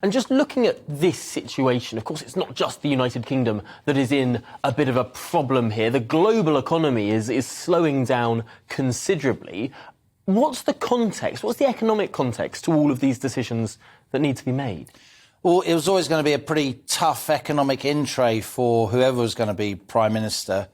And just looking at this situation, of course, it's not just the United Kingdom that is in a bit of a problem here. The global economy is slowing down considerably. What's the context? What's the economic context to all of these decisions that need to be made? Well, it was always going to be a pretty tough economic in-tray for whoever was going to be Prime Minister.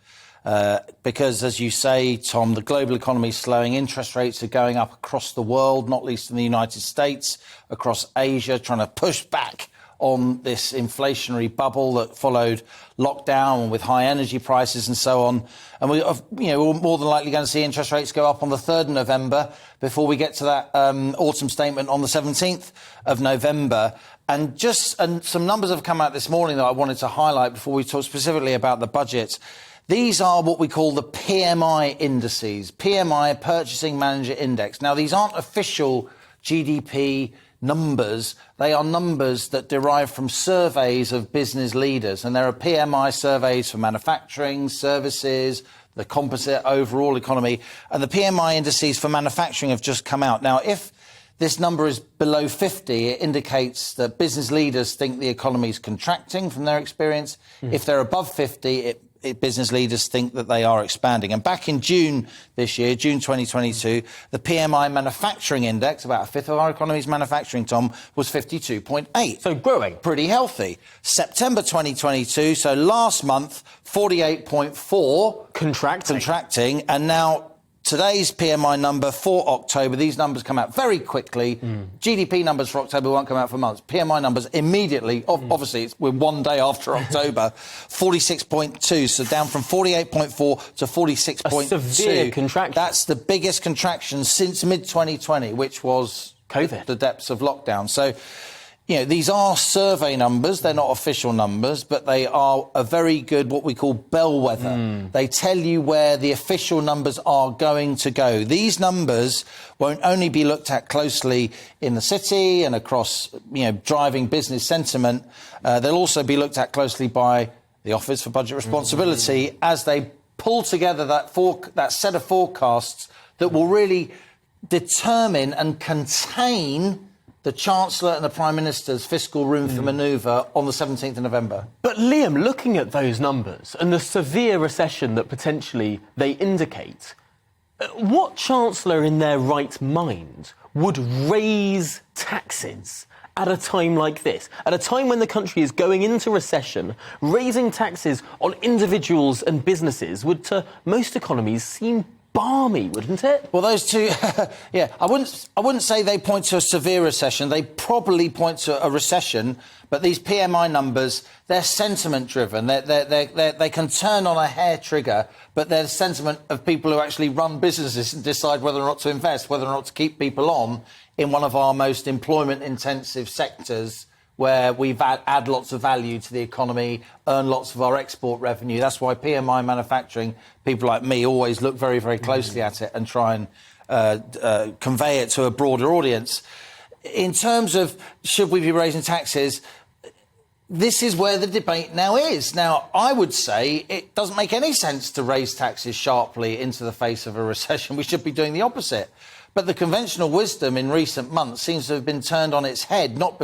Because, as you say, Tom, the global economy is slowing. Interest rates are going up across the world, not least in the United States, across Asia, trying to push back on this inflationary bubble that followed lockdown with high energy prices and so on. And we're more than likely going to see interest rates go up on the 3rd of November before we get to that autumn statement on the 17th of November. And some numbers have come out this morning that I wanted to highlight before we talk specifically about the budget. These are what we call the PMI indices, PMI Purchasing Manager Index. Now, these aren't official GDP numbers. They are numbers that derive from surveys of business leaders. And there are PMI surveys for manufacturing, services, the composite overall economy. And the PMI indices for manufacturing have just come out. Now, if this number is below 50, it indicates that business leaders think the economy is contracting from their experience. If they're above 50, business leaders think that they are expanding. And back in June this year, June 2022, the PMI manufacturing index, about a fifth of our economy's manufacturing, Tom, was 52.8. So growing. Pretty healthy. September 2022, so last month, 48.4. Contracting. And now today's PMI number for October, these numbers come out very quickly. GDP numbers for October won't come out for months. PMI numbers immediately, obviously we're one day after October, 46.2, so down from 48.4 to 46.2. A severe contraction. That's the biggest contraction since mid-2020, which was COVID, the depths of lockdown. So, these are survey numbers. They're not official numbers, but they are a very good, what we call bellwether. They tell you where the official numbers are going to go. These numbers won't only be looked at closely in the city and across, driving business sentiment. They'll also be looked at closely by the Office for Budget Responsibility as they pull together that set of forecasts that will really determine and contain the Chancellor and the Prime Minister's fiscal room for manoeuvre on the 17th of November. But Liam, looking at those numbers and the severe recession that potentially they indicate, what Chancellor in their right mind would raise taxes at a time like this? At a time when the country is going into recession, raising taxes on individuals and businesses would, to most economies, seem balmy, wouldn't it? Well, those two, yeah, I wouldn't say they point to a severe recession. They probably point to a recession, but these PMI numbers, they're sentiment-driven. They can turn on a hair trigger, but they're the sentiment of people who actually run businesses and decide whether or not to invest, whether or not to keep people on in one of our most employment-intensive sectors, where we've add lots of value to the economy, earn lots of our export revenue. That's why PMI manufacturing, people like me, always look very, very closely at it and try and convey it to a broader audience. In terms of should we be raising taxes, this is where the debate now is. Now, I would say it doesn't make any sense to raise taxes sharply into the face of a recession. We should be doing the opposite. But the conventional wisdom in recent months seems to have been turned on its head, not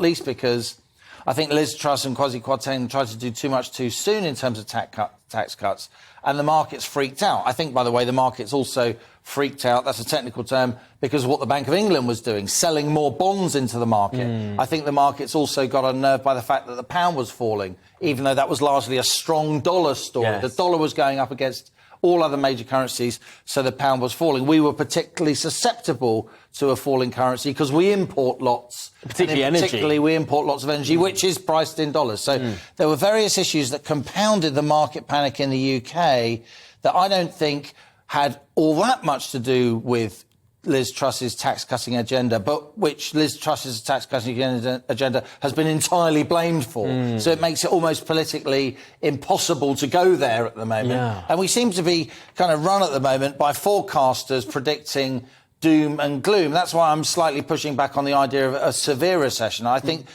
least because I think Liz Truss and Kwasi Kwarteng tried to do too much too soon in terms of tax cuts, and the market's freaked out. I think, by the way, the market's also freaked out, that's a technical term, because of what the Bank of England was doing, selling more bonds into the market. I think the market's also got unnerved by the fact that the pound was falling, even though that was largely a strong dollar story. Yes. The dollar was going up against all other major currencies, so the pound was falling. We were particularly susceptible to a falling currency because we import lots. Particularly we import lots of energy, which is priced in dollars. So there were various issues that compounded the market panic in the UK that I don't think had all that much to do with Liz Truss's tax-cutting agenda, but which Liz Truss's tax-cutting agenda has been entirely blamed for. So it makes it almost politically impossible to go there at the moment. Yeah. And we seem to be kind of run at the moment by forecasters predicting doom and gloom. That's why I'm slightly pushing back on the idea of a severe recession. I think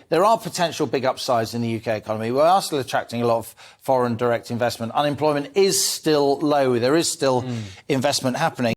there are potential big upsides in the UK economy. We are still attracting a lot of foreign direct investment. Unemployment is still low. There is still investment happening.